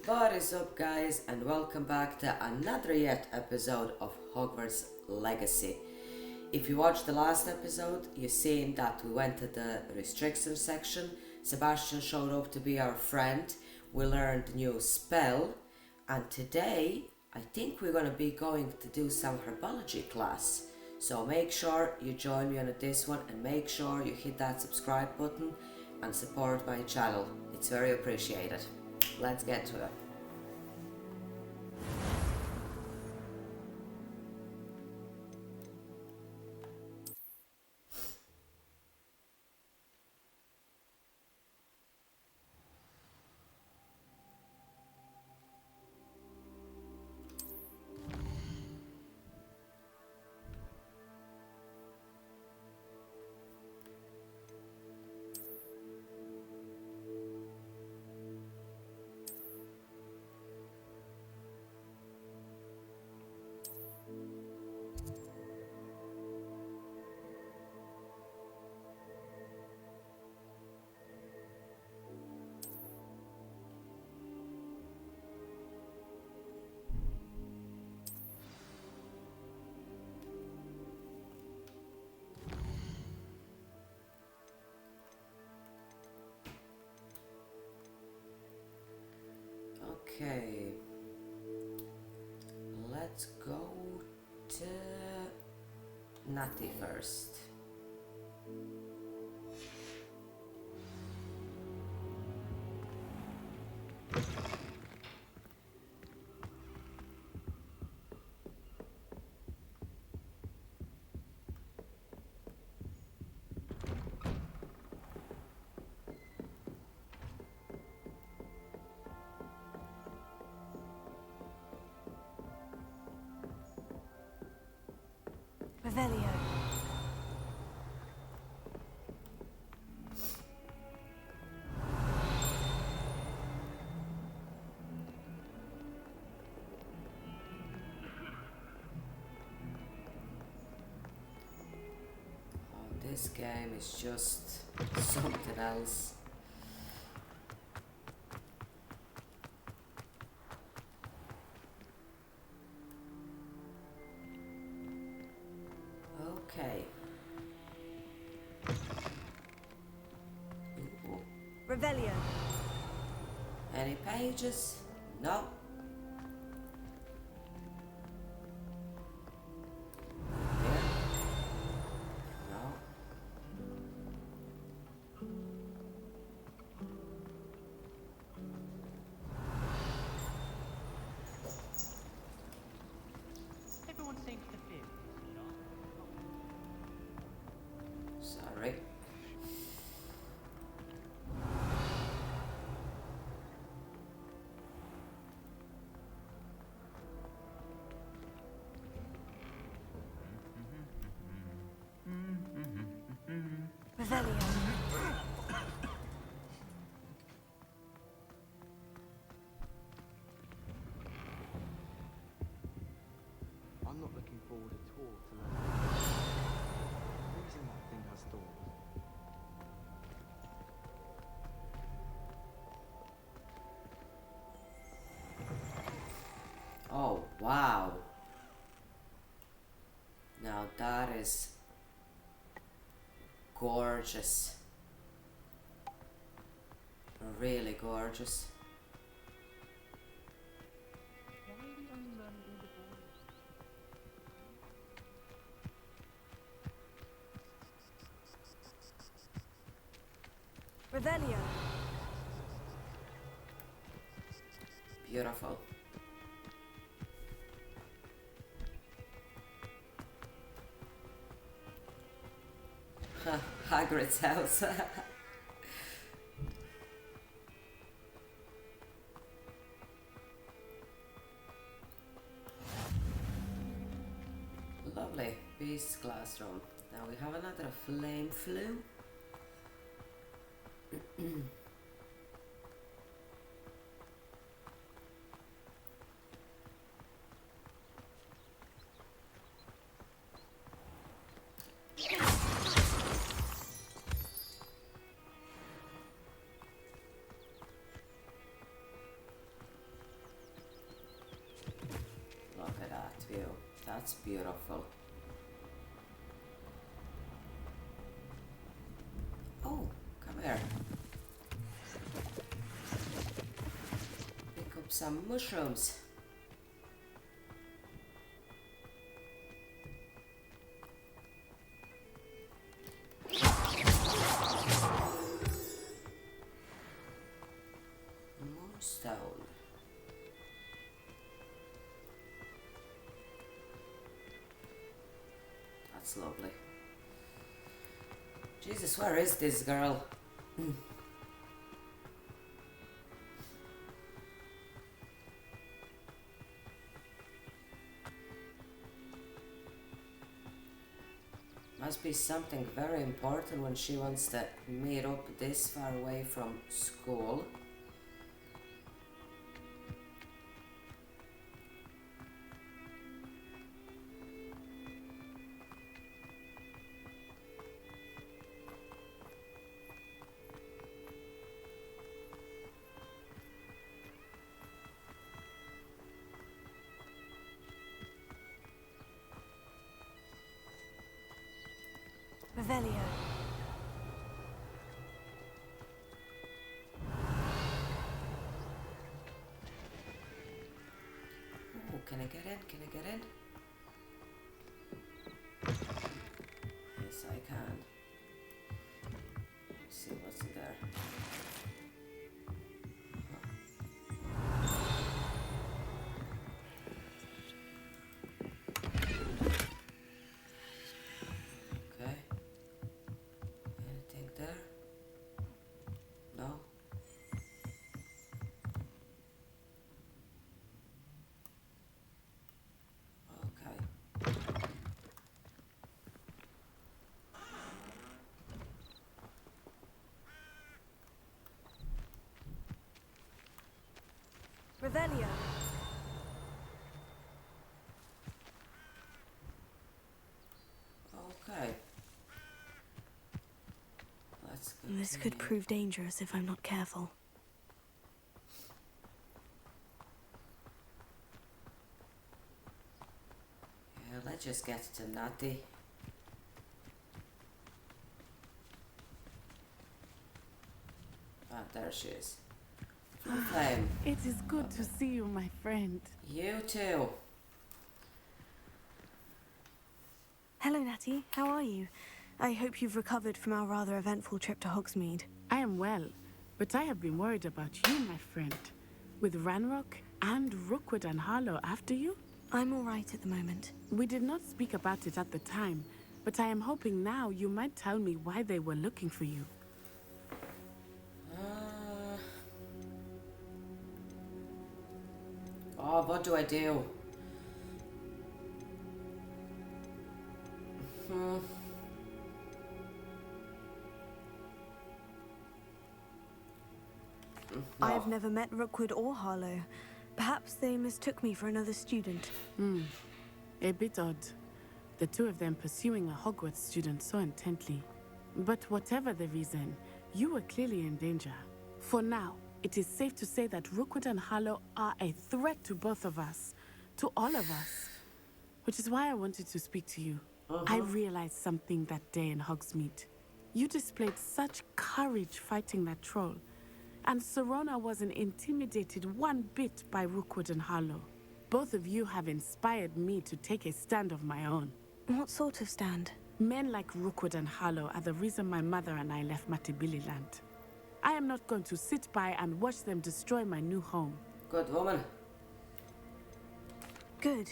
What is up, guys, and welcome back to another yet episode of Hogwarts Legacy. If you watched the last episode, you've seen that we went to the restrictions section. Sebastian showed up to be our friend. We learned a new spell, and today I think we're gonna be going to do some herbology class. So make sure you join me on this one, and make sure you hit that subscribe button and support my channel. It's very appreciated. Let's get to it. Okay, let's go to Natty first. Revelio. Oh, this game is just something else. Okay. Ooh. Revelio. Any pages? No. Here? No. Everyone seems to feel. Sorry. Revelio. I'm not looking forward at all to learning. The reason that thing has thorns. Oh, wow. Now that is gorgeous. Really gorgeous. Why are we only learning all the boys? Revelio. Beautiful. Hagrid's house. Lovely. Beast classroom. Now we have another flame flu. That's beautiful. Oh, come here. Pick up some mushrooms. Moonstone. That's lovely. Jesus, where is this girl? Must be something very important when she wants to meet up this far away from school. Revelio. Oh, can I get in? Can I get in? Yes, I can. Let's see what's in there. Okay. Anything there? No? Okay. Revelio. Okay. Let's go. This could prove dangerous if I'm not careful. Yeah, let's just get to Natty. Ah, there she is. Full flame. It is good to see you, my friend. You too. Hello, Natty. How are you? I hope you've recovered from our rather eventful trip to Hogsmeade. I am well, but I have been worried about you, my friend. With Ranrock and Rookwood and Harlow after you? I'm all right at the moment. We did not speak about it at the time, but I am hoping now you might tell me why they were looking for you. Oh, what do I do? I've never met Rookwood or Harlow. Perhaps they mistook me for another student. A bit odd. The two of them pursuing a Hogwarts student so intently. But whatever the reason, you were clearly in danger. For now, it is safe to say that Rookwood and Harlow are a threat to both of us. To all of us. Which is why I wanted to speak to you. I realized something that day in Hogsmeade. You displayed such courage fighting that troll. And Serona wasn't intimidated one bit by Rookwood and Harlow. Both of you have inspired me to take a stand of my own. What sort of stand? Men like Rookwood and Harlow are the reason my mother and I left Matabeleland. I am not going to sit by and watch them destroy my new home. Good woman. Good.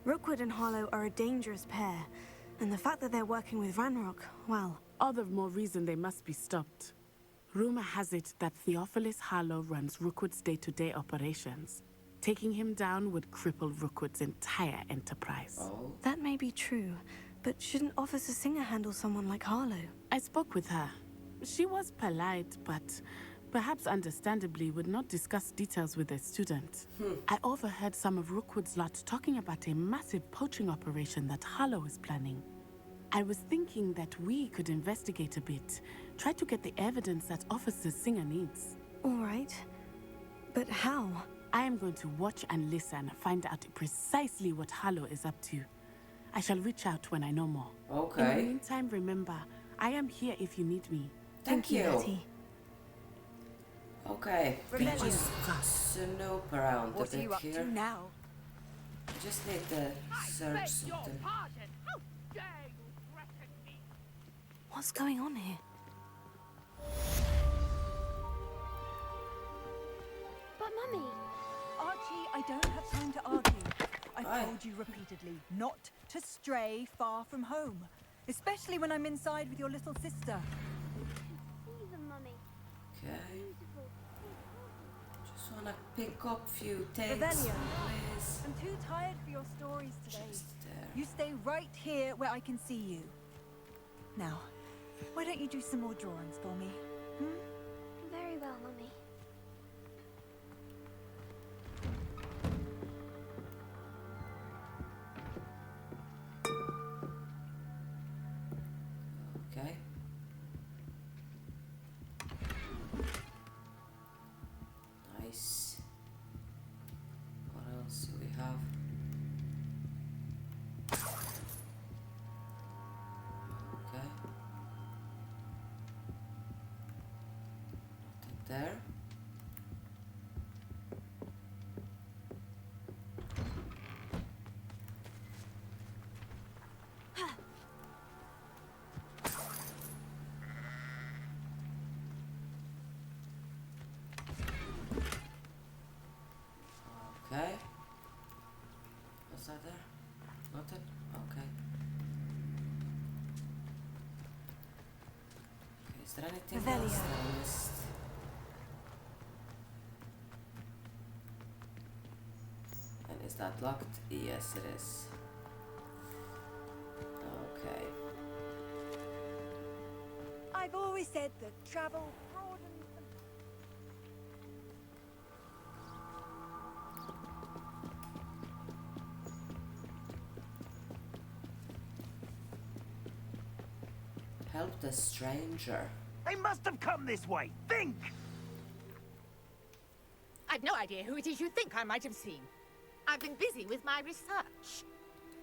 Rookwood and Harlow are a dangerous pair. And the fact that they're working with Ranrock, well... All the more reason they must be stopped. Rumor has it that Theophilus Harlow runs Rookwood's day-to-day operations. Taking him down would cripple Rookwood's entire enterprise. Oh. That may be true, but shouldn't Officer Singer handle someone like Harlow? I spoke with her. She was polite, but perhaps understandably would not discuss details with a student. I overheard some of Rookwood's lot talking about a massive poaching operation that Harlow is planning. I was thinking that we could investigate a bit, try to get the evidence that Officer Singer needs. All right. But how? I am going to watch and listen, find out precisely what Harlow is up to. I shall reach out when I know more. In the Okay. meantime, remember, I am here if you need me. Thank you. Natty. Okay. Rebellion. Just snoop around a What are bit you up here. to now? I just need to search something. pardon! How dare you threaten me! What's going on here? But Mummy, Archie, I don't have time to argue. I've Aye. told you repeatedly not to stray far from home, especially when I'm inside with your little sister. see them, Mummy. Okay. Beautiful. Just wanna pick up few things, Rebellion. please. I'm too tired for your stories today. Just there. You stay right here where I can see you. Now, why don't you do some more drawings for me? Hmm? Very well, Mummy. Okay. Nice. What else do we have? Okay. Nothing there. Okay. What's that there? Nothing? Okay. Okay, is there anything else Revelio. that I missed? And is that locked? Yes, it is. Okay. I've always said that travel broadens the... Help the stranger. They must have come this way. Think! I've no idea who it is you think I might have seen. I've been busy with my research.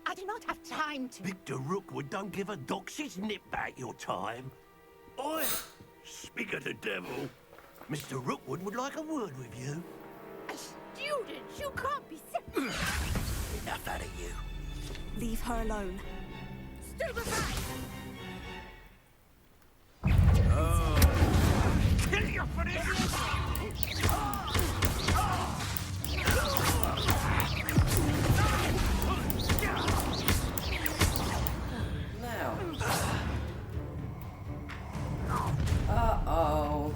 I do not have time to... Victor Rookwood don't give a doxy's nip back your time. Oi! Speak of the devil. Mr. Rookwood would like a word with you. A student! You can't be serious! Enough out of you. Leave her alone. Stand aside! Kill you for this! Now. Uh-oh.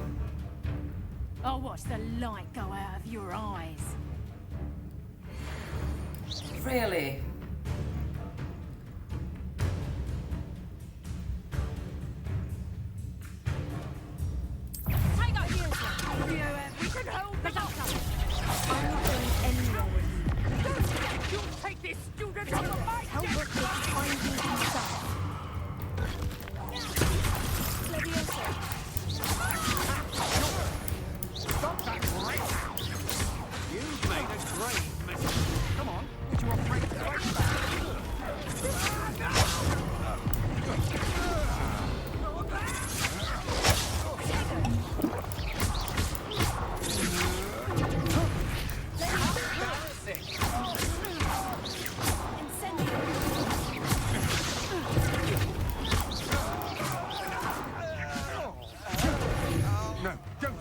I'll watch the light go out of your eyes. Really? Take our heels up. You know, we can hold the doctor. I'm not going anywhere with you. Don't forget, you'll take this student out of my Tell desk. Rookwood to find you himself. Stop that right now! You've made a grave mistake. Come on, would you operate the right back? No, don't!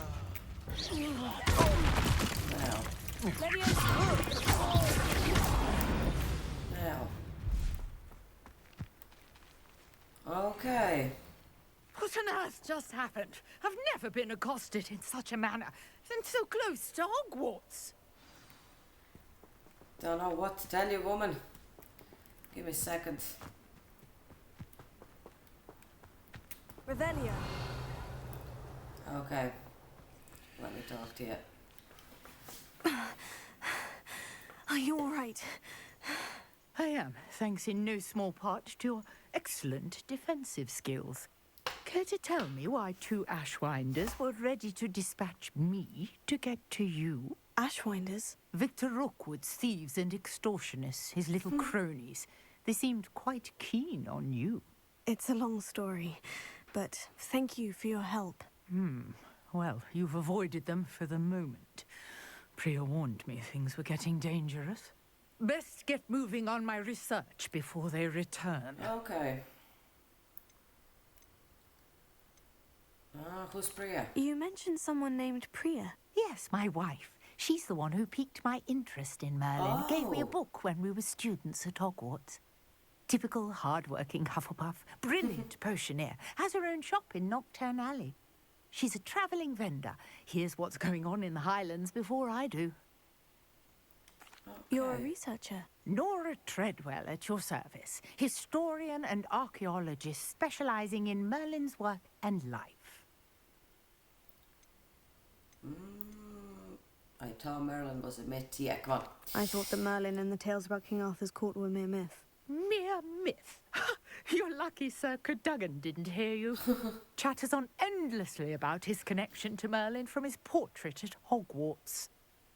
Now. Now. Okay. What on earth just happened? I've never been accosted in such a manner, and so close to Hogwarts. Don't know what to tell you, woman. Give me a second. Revelio. Okay. Let me talk to you. Are you all right? I am, thanks in no small part to your excellent defensive skills. Care to tell me why two Ashwinders were ready to dispatch me to get to you? Ashwinders? Victor Rookwood's thieves and extortionists, his little cronies. They seemed quite keen on you. It's a long story, but thank you for your help. Well, you've avoided them for the moment. Priya warned me things were getting dangerous. Best get moving on my research before they return. Okay. Who's Priya? You mentioned someone named Priya. Yes, my wife. She's the one who piqued my interest in Merlin. Gave me a Oh. book when we were students at Hogwarts. Typical hard-working Hufflepuff. Brilliant potioneer. Has her own shop in Nocturne Alley. She's a travelling vendor. Hears what's going on in the Highlands before I do. You're a Okay. researcher. Nora Treadwell at your service. Historian and archaeologist specialising in Merlin's work and life. I thought Merlin was a myth. Yeah, come on. I thought that Merlin and the tales about King Arthur's court were mere myth. Mere myth. You're lucky Sir Cadogan didn't hear you. Chatters on endlessly about his connection to Merlin from his portrait at Hogwarts.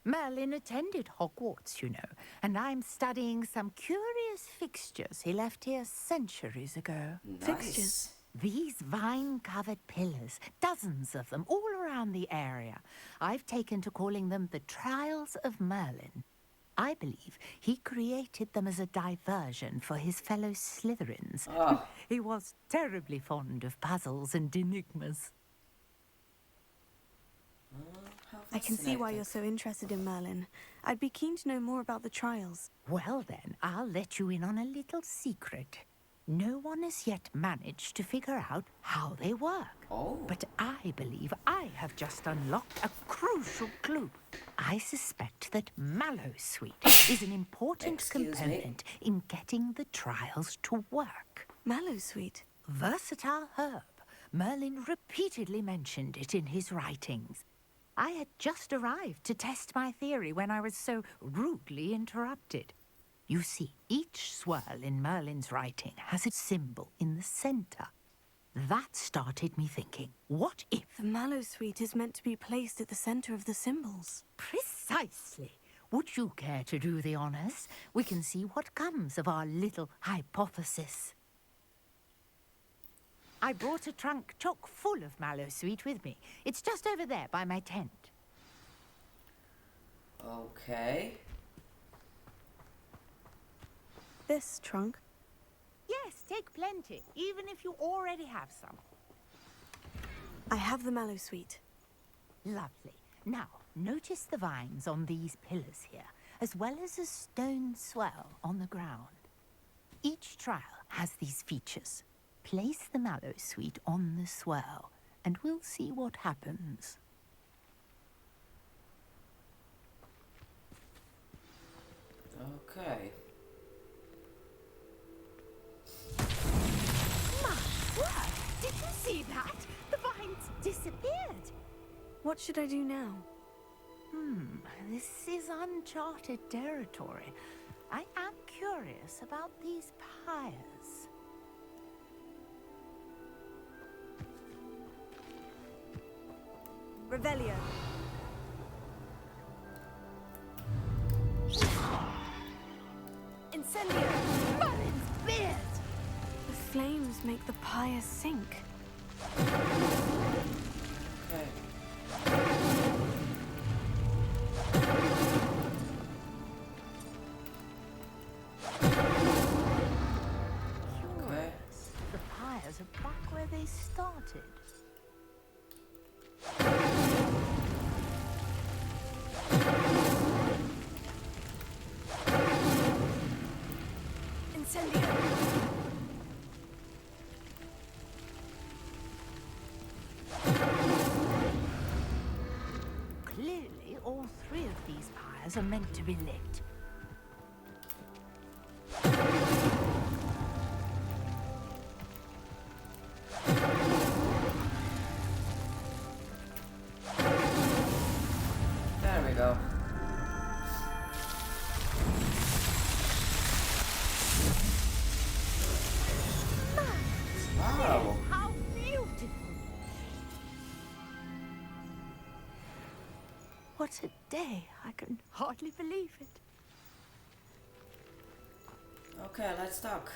Merlin attended Hogwarts, you know, and I'm studying some curious fixtures he left here centuries ago. Nice. Fixtures. These vine-covered pillars, dozens of them, all around the area. I've taken to calling them the Trials of Merlin. I believe he created them as a diversion for his fellow Slytherins. Oh. He was terribly fond of puzzles and enigmas. How I can see why fascinating. you're so interested in Merlin. I'd be keen to know more about the trials. Well then, I'll let you in on a little secret. No one has yet managed to figure out how they work. Oh. But I believe I have just unlocked a crucial clue. I suspect that Mallowsweet is an important Excuse me? component in getting the trials to work. Mallowsweet. Versatile herb. Merlin repeatedly mentioned it in his writings. I had just arrived to test my theory when I was so rudely interrupted. You see, each swirl in Merlin's writing has a symbol in the centre. That started me thinking, what if... The Mallowsweet is meant to be placed at the centre of the symbols. Precisely. Would you care to do the honours? We can see what comes of our little hypothesis. I brought a trunk chock full of Mallowsweet with me. It's just over there by my tent. Okay. This trunk. Yes, take plenty, even if you already have some. I have the Mallowsweet. Lovely. Now, notice the vines on these pillars here, as well as a stone swell on the ground. Each trial has these features. Place the Mallowsweet on the swell, and we'll see what happens. Okay. My word! Did you see that? The vines disappeared. What should I do now? This is uncharted territory. I am curious about these pyres. Revelio. Incendio. Merlin's beard! The flames make the pyre sink. Okay. Okay. The pyres are back where they started. Incendio. Clearly, all three of these pyres are meant to be lit. There we go. Wow. How beautiful! What a day! I can hardly believe it. Okay, let's talk.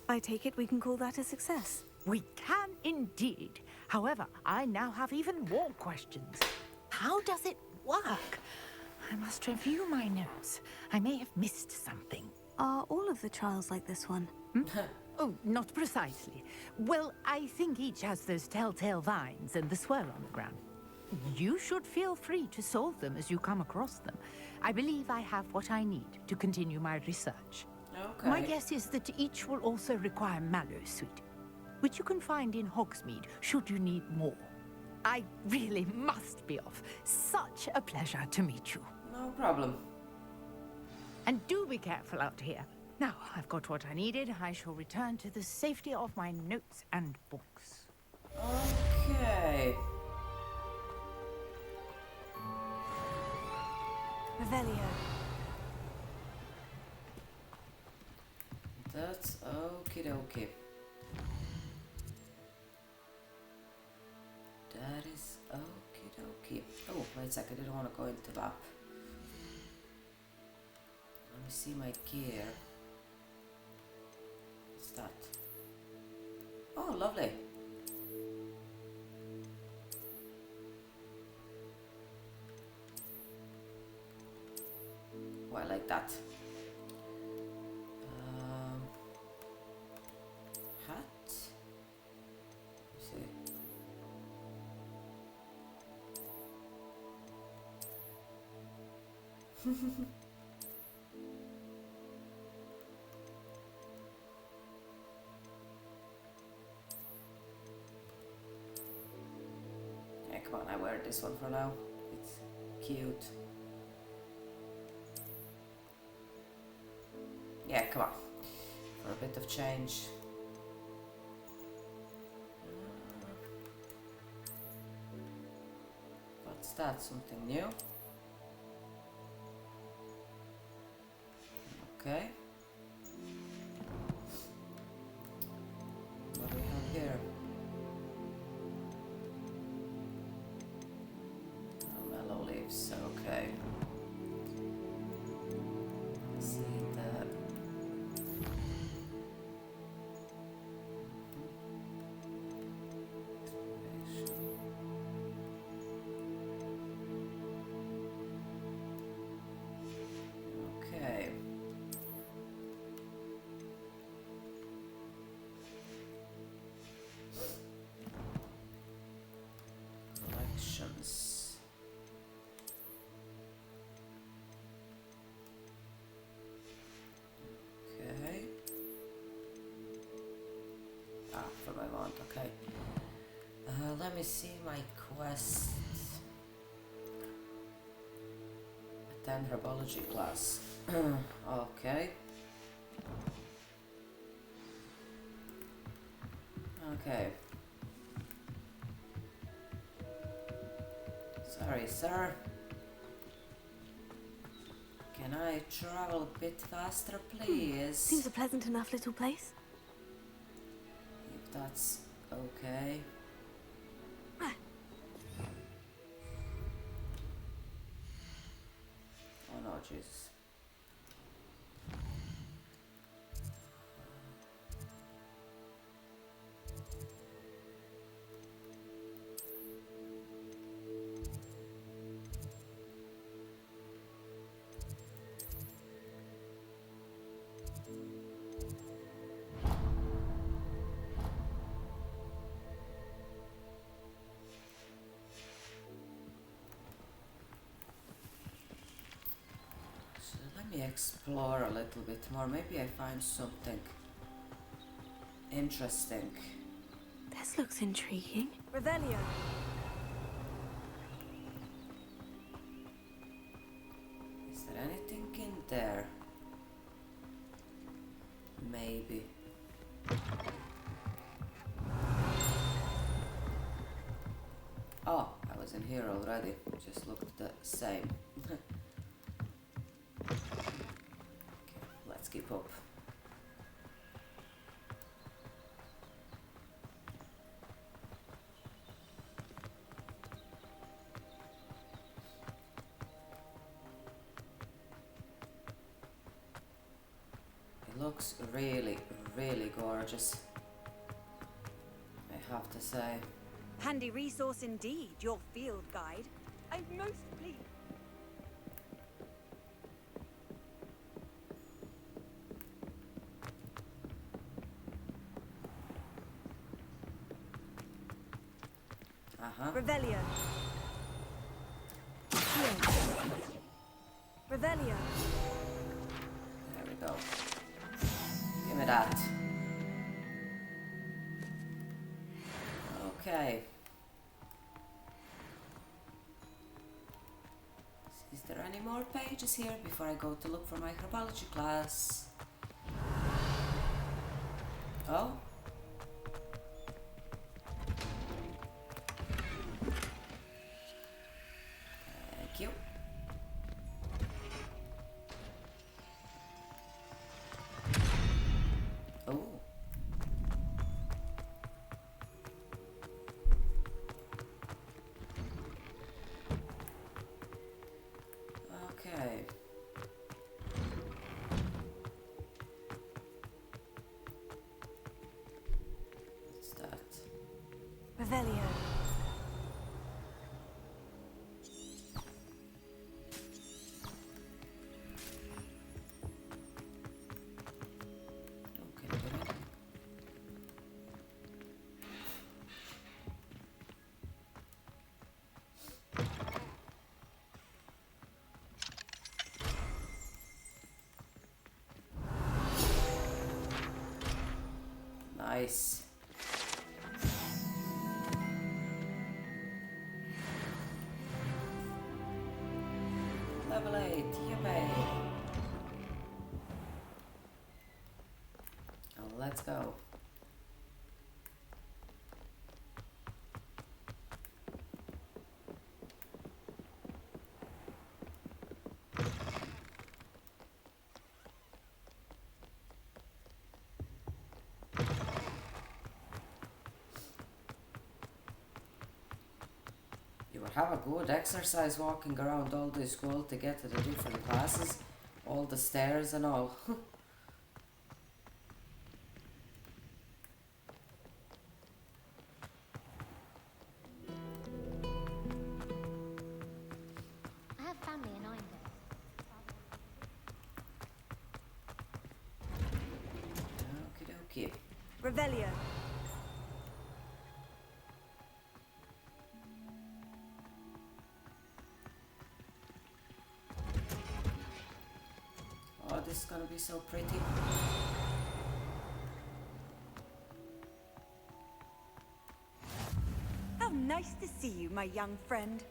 I take it we can call that a success. We can indeed. However, I now have even more questions. How does it work? I must review my notes. I may have missed something. Are all of the trials like this one? Oh, not precisely. Well, I think each has those telltale vines and the swirl on the ground. You should feel free to solve them as you come across them. I believe I have what I need to continue my research. Okay. My guess is that each will also require mallow sweet, which you can find in Hogsmeade should you need more. I really must be off. Such a pleasure to meet you. No problem. And do be careful out here. Now, I've got what I needed. I shall return to the safety of my notes and books. Okay. Revelio. That's okie dokie. That is okie dokie. Oh, wait a sec, I didn't want to go into map. Let me see my gear. What's that? Oh, lovely. Oh, I like that. Hat. Let's see. Yeah, come on, I wear this one for now. It's cute. Yeah, come on. For a bit of change. What's that? Something new? Okay. What do we have here? Oh, mellow leaves, okay. Let's see the... Okay. Collections. Okay. Ah, for my wand, okay. Let me see my quest. Attend Herbology class. Okay. Okay. Sorry, sir. Can I travel a bit faster, please? Seems a pleasant enough little place. If that's okay. Oh no, Jesus. So let me explore a little bit more. Maybe I find something interesting. This looks intriguing. Revelio. Is there anything in there? Maybe. Oh, I was in here already. It just looked the same. Okay, let's keep up. It looks really, really gorgeous, I have to say. Handy resource indeed, your field guide. I'm most pleased. Revelio. Revelio. There we go. Give me that. Okay. Is there any more pages here before I go to look for my herbology class? Oh. Thank you. Oh. Okay. What's that? Revelio. Okay, good. Nice. Level 8, yippee! Now let's go. You would have a good exercise walking around all the school to get to the different classes, all the stairs and all. I have family in Inder. Okie dokie. Revelio. Oh, this is gonna be so pretty. How nice to see you, my young friend.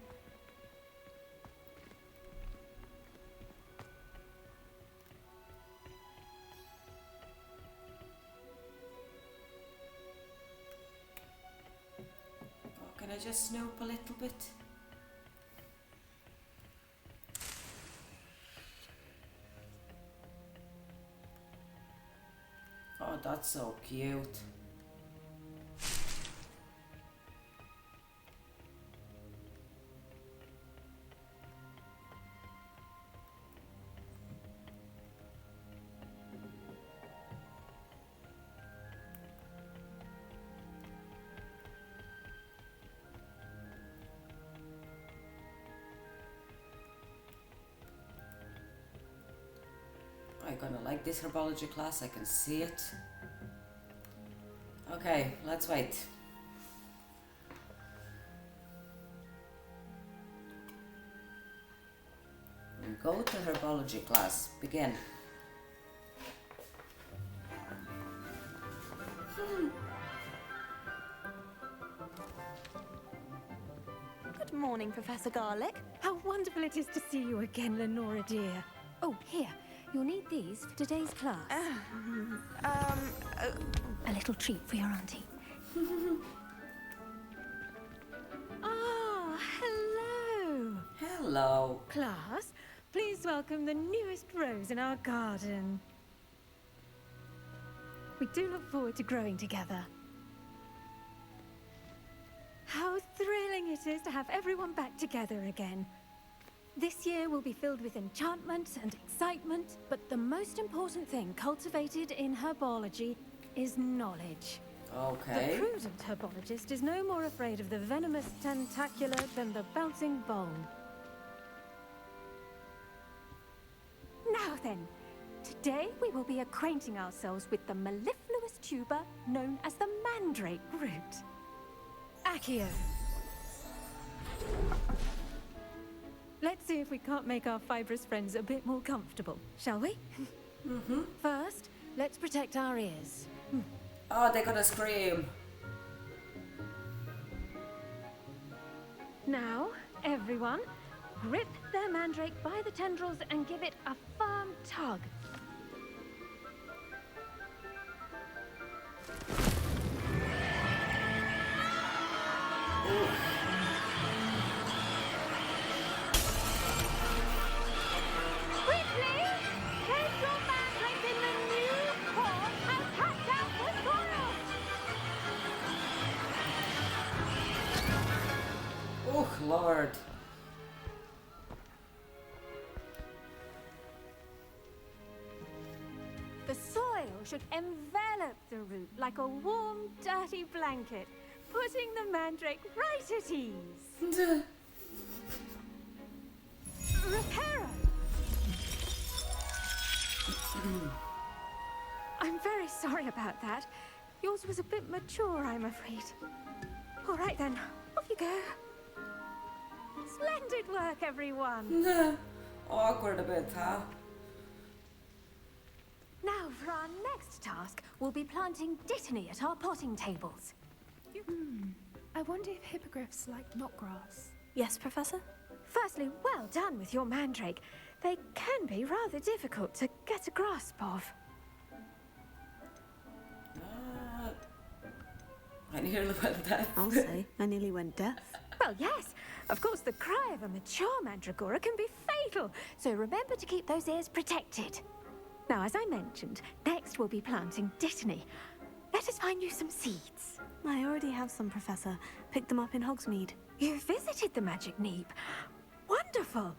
Oh, can I just snoop a little bit? Oh, that's so cute. I'm gonna like this herbology class, I can see it. Okay, let's wait. Go to herbology class, begin. Good morning, Professor Garlic. How wonderful it is to see you again, Lenora dear. Oh, here. You'll need these for today's class. A little treat for your auntie. Ah, hello. Hello. Class, please welcome the newest rose in our garden. We do look forward to growing together. How thrilling it is to have everyone back together again. This year will be filled with enchantment and excitement, but the most important thing cultivated in herbology is knowledge. Okay. The prudent herbologist is no more afraid of the venomous tentacular than the bouncing bole. Now then, today we will be acquainting ourselves with the mellifluous tuber known as the mandrake root. Accio. Let's see if we can't make our fibrous friends a bit more comfortable, shall we? First, let's protect our ears. Oh, they're gonna scream. Now, everyone, grip their mandrake by the tendrils and give it a firm tug. Quickly, take your mandrake in the new pot and cut out the soil. Oh, Lord. The soil should envelop the root like a warm, dirty blanket, putting the mandrake right at ease. Reparo! I'm very sorry about that. Yours was a bit mature, I'm afraid. All right then, off you go. Splendid work, everyone. Awkward a bit, huh? Now for our next task, we'll be planting dittany at our potting tables. I wonder if hippogriffs like knotgrass. Yes, Professor? Firstly, well done with your mandrake. They can be rather difficult to get a grasp of. I nearly went deaf. I'll say, I nearly went deaf. Well, yes. Of course, the cry of a mature mandragora can be fatal, so remember to keep those ears protected. Now, as I mentioned, next we'll be planting dittany. Let us find you some seeds. I already have some, Professor. Picked them up in Hogsmeade. You visited the Magic Neep. Wonderful!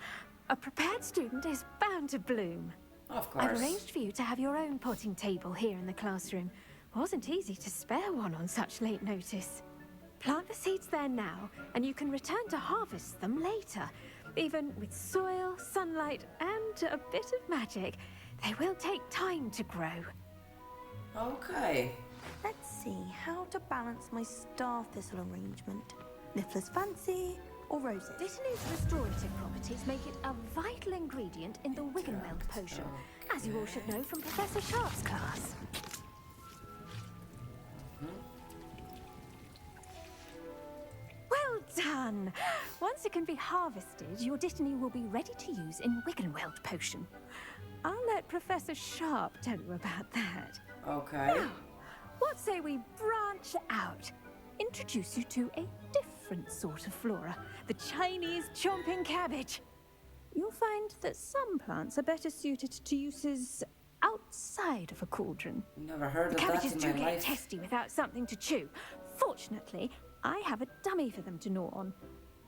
A prepared student is bound to bloom. Of course. I've arranged for you to have your own potting table here in the classroom. Wasn't easy to spare one on such late notice. Plant the seeds there now, and you can return to harvest them later. Even with soil, sunlight, and a bit of magic, they will take time to grow. Okay. Let's see how to balance my star thistle arrangement. Niffler's fancy or roses? Dittany's restorative properties make it a vital ingredient in the Wiggenweld potion, as you all should know from Professor Sharp's class. Well done! Once it can be harvested, your dittany will be ready to use in Wiggenweld potion. I'll let Professor Sharp tell you about that. Okay. Now, what say we branch out? Introduce you to a different sort of flora, the Chinese chomping cabbage. You'll find that some plants are better suited to uses outside of a cauldron. Never heard of that Cabbages in do my get life. testy without something to chew. Fortunately, I have a dummy for them to gnaw on.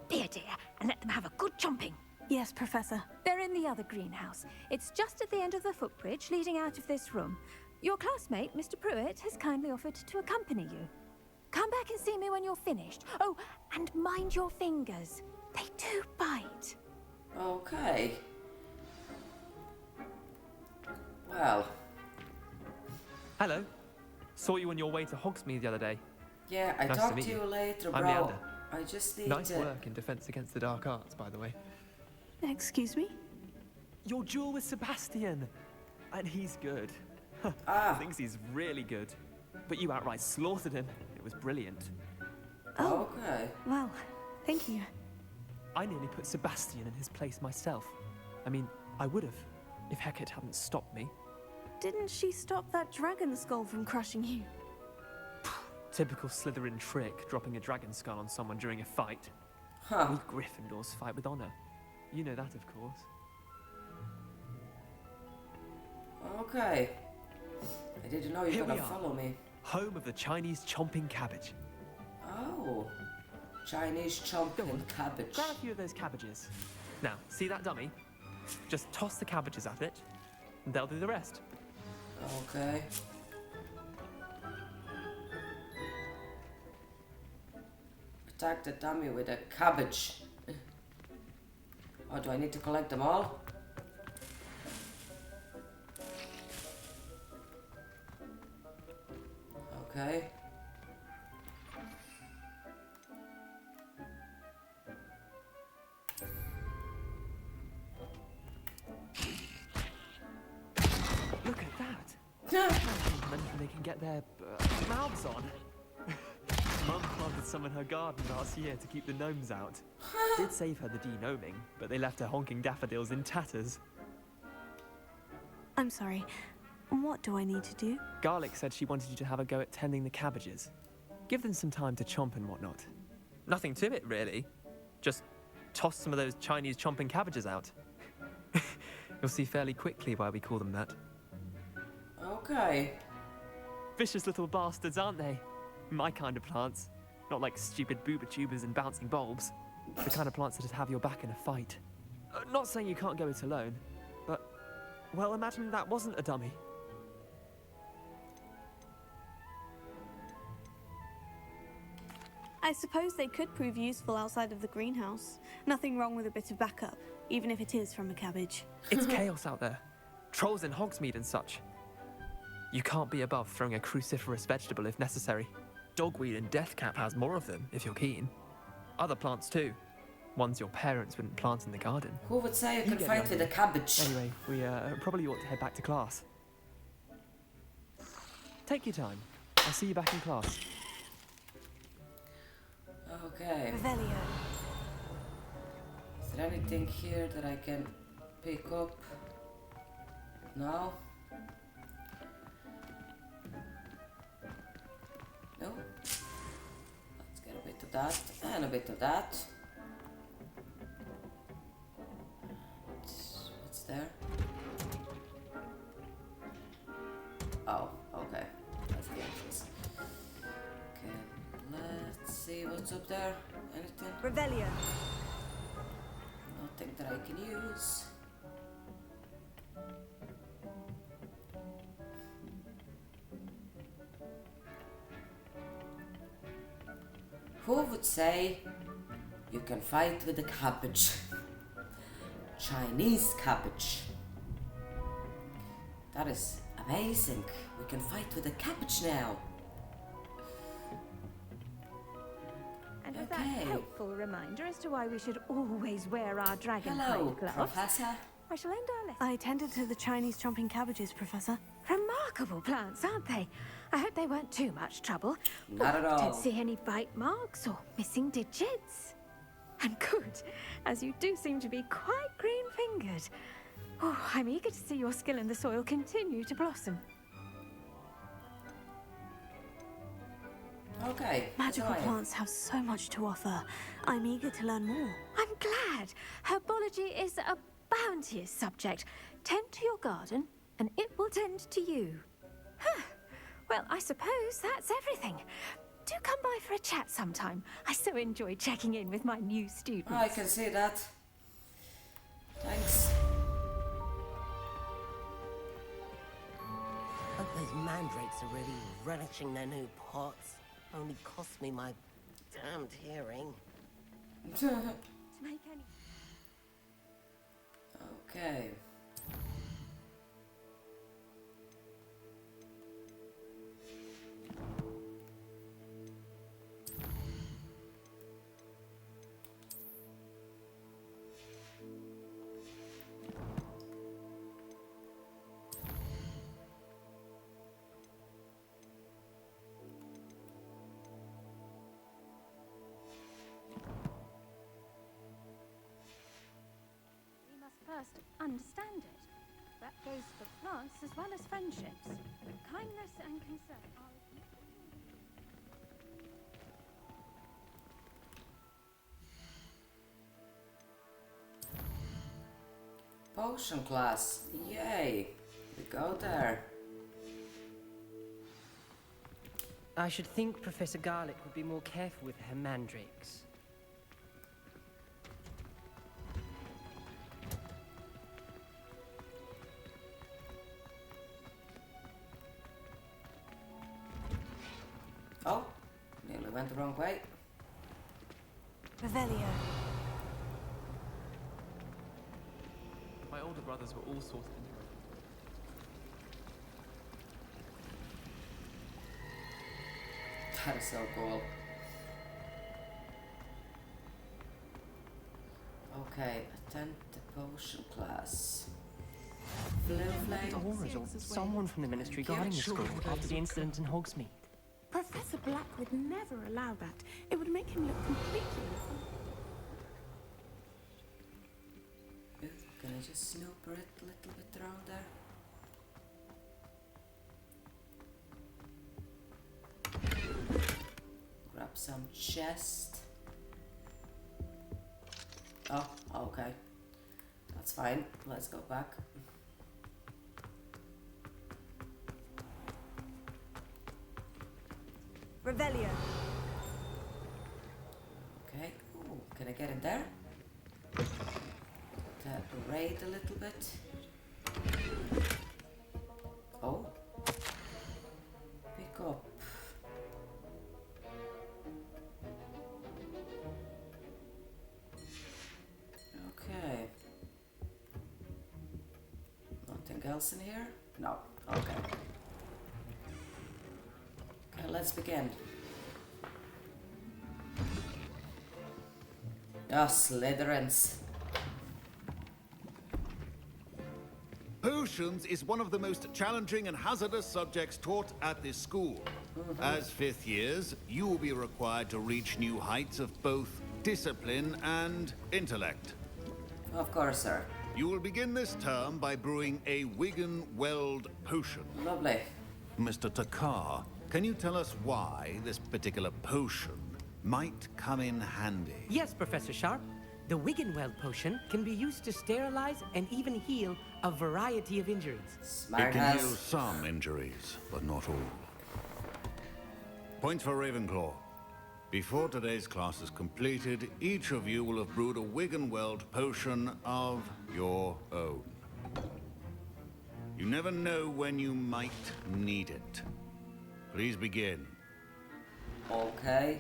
Be a dear and let them have a good chomping. Yes, Professor. They're in the other greenhouse. It's just at the end of the footbridge leading out of this room. Your classmate, Mr. Pruitt, has kindly offered to accompany you. Come back and see me when you're finished. Oh, and mind your fingers. They do bite. Okay. Well. Hello. Saw you on your way to Hogsmeade the other day. Yeah, I Nice to talk meet to you you. later, I'm bro. Leander. I just need Nice to... work in Defense Against the Dark Arts, by the way. Excuse me? Your duel with Sebastian. And he's good. Thinks he's really good. But you outright slaughtered him. It was brilliant. Oh. Okay. Well, thank you. I nearly put Sebastian in his place myself. I mean, I would have, if Hecate hadn't stopped me. Didn't she stop that dragon skull from crushing you? Typical Slytherin trick, dropping a dragon skull on someone during a fight. Huh. We Gryffindors fight with honor. You know that, of course. Okay. I didn't know you Here were gonna we are. follow me. Home of the Chinese chomping cabbage. Oh. Chinese chomping cabbage. Grab a few of those cabbages. Now, see that dummy? Just toss the cabbages at it, and they'll do the rest. Okay. Attack the dummy with a cabbage. Oh, do I need to collect them all? Okay. Look at that! Mention they can get their mouths on. Mum planted some in her garden last year to keep the gnomes out. Did save her the de-gnoming, but they left her honking daffodils in tatters. I'm sorry. What do I need to do? Garlic said she wanted you to have a go at tending the cabbages. Give them some time to chomp and whatnot. Nothing to it, really. Just toss some of those Chinese chomping cabbages out. You'll see fairly quickly why we call them that. Okay. Vicious little bastards, aren't they? My kind of plants. Not like stupid booba tubers and bouncing bulbs. The kind of plants that'd have your back in a fight. Not saying you can't go it alone, but, well, imagine that wasn't a dummy. I suppose they could prove useful outside of the greenhouse. Nothing wrong with a bit of backup, even if it is from a cabbage. It's chaos out there. Trolls in Hogsmeade and such. You can't be above throwing a cruciferous vegetable if necessary. Dogweed and deathcap has more of them, if you're keen. Other plants too. Ones your parents wouldn't plant in the garden. Who would say you can fight with a cabbage? Anyway, we probably ought to head back to class. Take your time. I'll see you back in class. Okay. Revelio. Is there anything here that I can pick up? No? No? Let's get a bit of that and a bit of that. What's there? Oh, okay. That's the entrance. Okay, let's see what's up there. Anything? Revelio. Nothing that I can use. Who would say you can fight with a cabbage? Chinese cabbage. That is amazing. We can fight with a cabbage now. And with that helpful reminder as to why we should always wear our dragon Hello, hide gloves, Professor. I shall end our lesson. I tended to the Chinese chomping cabbages, Professor. Remarkable plants, aren't they? I hope they weren't too much trouble. Not at all. Don't see any bite marks or missing digits. And good, as you do seem to be quite green-fingered. Oh, I'm eager to see your skill in the soil continue to blossom. Okay. Magical so plants have so much to offer. I'm eager to learn more. I'm glad. Herbology is a bounteous subject. Tend to your garden, and it will tend to you. Huh. Well, I suppose that's everything. Do come by for a chat sometime. I so enjoy checking in with my new students. I can see that. Thanks. Hope those mandrakes are really relishing their new pots. Only cost me my damned hearing. To make any... Okay. We must first understand it. That goes for plants as well as friendships. Kindness and concern are... Potion class. Yay. We go there. I should think Professor Garlic would be more careful with her mandrakes. went the wrong way. Revelio. My older brothers were all sorted into it. That is so cool. Okay, attend the potion class. Doors or someone from the ministry guarding the school after the incident in Hogsmeade. Professor Black would never allow that. It would make him look completely... Can I just snooper it a little bit around there? Grab some chest. Oh, okay. That's fine. Let's go back. Revelio. Okay. Ooh, can I get in there? To raid a little bit. Oh. Pick up. Okay. Nothing else in here? No. Okay. Okay, let's begin. Ah, Slytherins. Potions is one of the most challenging and hazardous subjects taught at this school. As fifth years, you will be required to reach new heights of both discipline and intellect. Of course, sir. You will begin this term by brewing a Wigan-Weld potion. Lovely. Mr. Takar, can you tell us why this particular potion might come in handy? Yes, Professor Sharp. The Wiggenweld potion can be used to sterilize and even heal a variety of injuries. It can heal some injuries, but not all. Points for Ravenclaw. Before today's class is completed, each of you will have brewed a Wiggenweld potion of your own. You never know when you might need it. Please begin. Okay.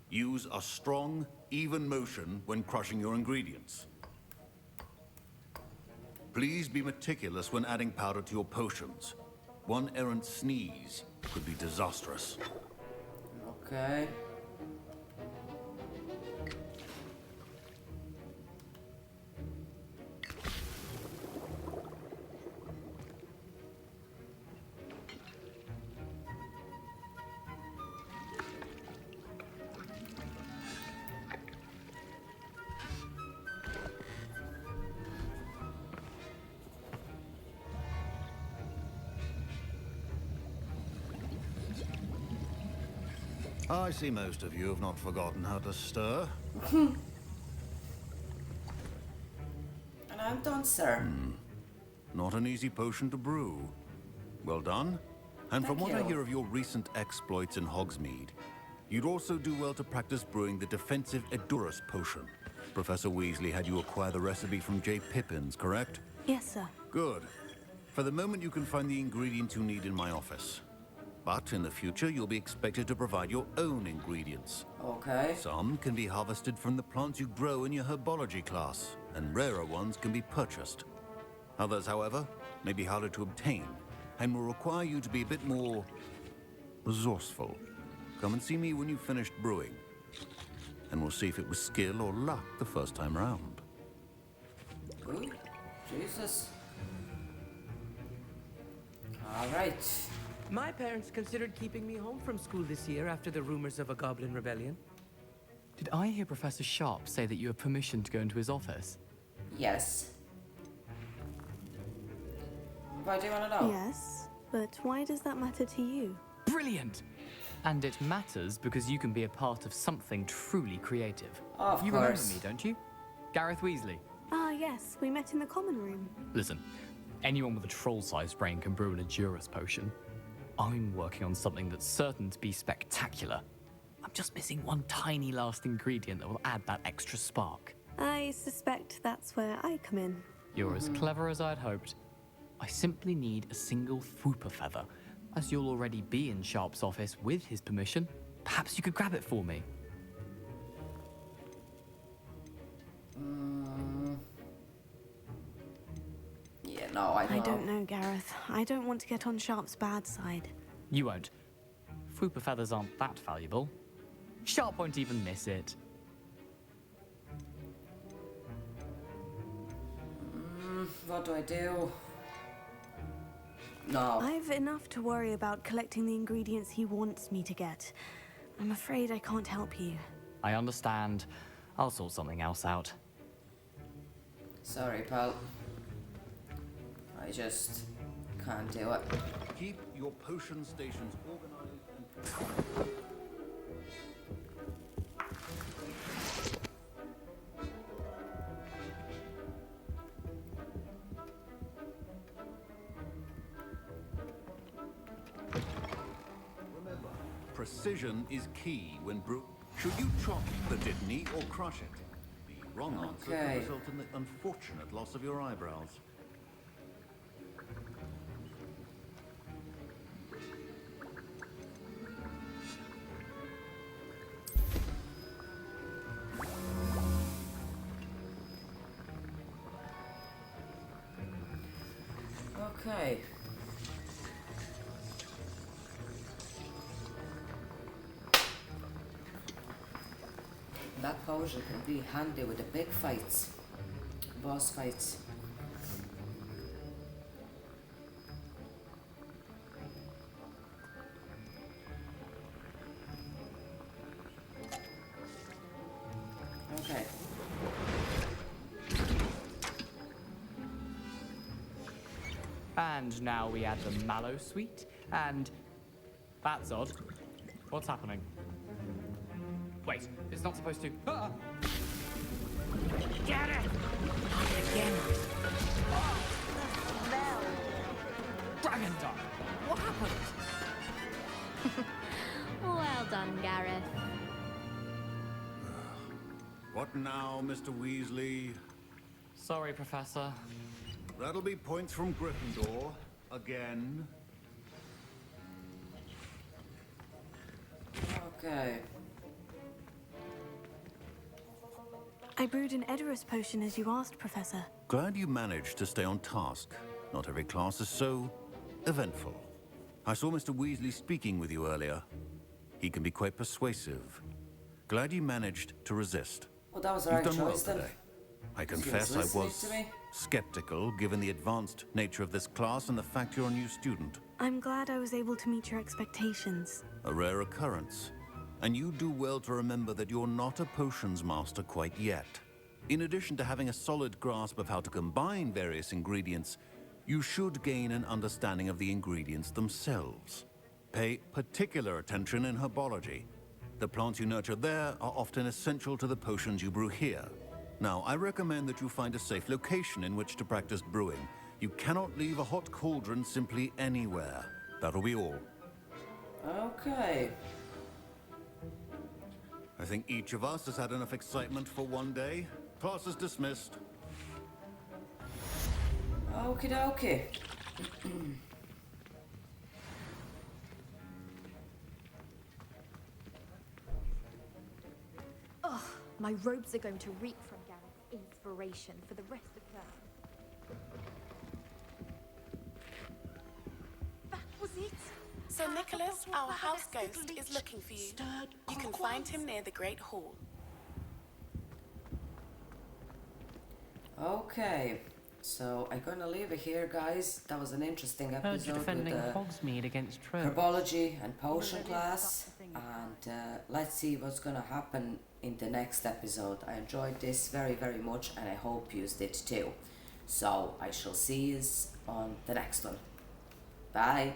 Use a strong, even motion when crushing your ingredients. Please be meticulous when adding powder to your potions. One errant sneeze could be disastrous. Okay. I see most of you have not forgotten how to stir. And I'm done, sir. Not an easy potion to brew. Well done. And from Thank what I you. hear of your recent exploits in Hogsmeade, you'd also do well to practice brewing the defensive Edurus potion. Professor Weasley had you acquire the recipe from J. Pippin's, correct? Yes, sir. Good. For the moment, you can find the ingredients you need in my office. But in the future, you'll be expected to provide your own ingredients. Okay. Some can be harvested from the plants you grow in your Herbology class, and rarer ones can be purchased. Others, however, may be harder to obtain, and will require you to be a bit more resourceful. Come and see me when you've finished brewing, and we'll see if it was skill or luck the first time round. Ooh, Jesus. All right. My parents considered keeping me home from school this year after the rumors of a goblin rebellion. Did I hear Professor Sharp say that you have permission to go into his office? Yes. Why do you want to know? Yes, but why does that matter to you? Brilliant! And it matters because you can be a part of something truly creative. Of you course. remember me, don't you? Gareth Weasley. Ah, yes, we met in the common room. Listen, anyone with a troll-sized brain can brew an Edurus potion. I'm working on something that's certain to be spectacular. I'm just missing one tiny last ingredient that will add that extra spark. I suspect that's where I come in. You're as clever as I'd hoped. I simply need a single Fwooper feather. As you'll already be in Sharp's office with his permission, perhaps you could grab it for me. Yeah, no, I don't. I don't know, Gareth. I don't want to get on Sharp's bad side. You won't. Fwooper feathers aren't that valuable. Sharp won't even miss it. What do I do? No. I've enough to worry about collecting the ingredients he wants me to get. I'm afraid I can't help you. I understand. I'll sort something else out. Sorry, pal. I just can't do it. Keep your potion stations organized and... Remember, precision is key when Should you chop the Dittany or crush it? The wrong answer could result in the unfortunate loss of your eyebrows. Okay. That potion can be handy with the big fights, boss fights. Okay. And now we add the mallow sweet, and... That's odd. What's happening? Wait, it's not supposed to... Ah! Get it! Again. Dragon Dog! What happened? Well done, Gareth. What now, Mr. Weasley? Sorry, Professor. That'll be points from Gryffindor. Again. Okay. I brewed an Edorus potion as you asked, Professor. Glad you managed to stay on task. Not every class is so eventful. I saw Mr. Weasley speaking with you earlier. He can be quite persuasive. Glad you managed to resist. Well, that was the You've right done well choice then. today. I confess I was skeptical given the advanced nature of this class and the fact you're a new student. I'm glad I was able to meet your expectations. A rare occurrence. And you do well to remember that you're not a potions master quite yet. In addition to having a solid grasp of how to combine various ingredients, you should gain an understanding of the ingredients themselves. Pay particular attention in herbology. The plants you nurture there are often essential to the potions you brew here. Now, I recommend that you find a safe location in which to practice brewing. You cannot leave a hot cauldron simply anywhere. That'll be all. Okay. I think each of us has had enough excitement for one day. Class is dismissed. Okie dokie. Ugh, my robes are going to reek from Gareth's inspiration for the rest of term. That was it. So Nicholas, our house ghost, is looking for you. You can find him near the Great Hall. Okay. So I'm gonna leave it here, guys. That was an interesting Heard you episode with defending the Hogsmeade against trolls. Herbology and potion class, and let's see what's gonna happen in the next episode. I enjoyed this very, very much, and I hope you did too. So I shall see you on the next one. Bye.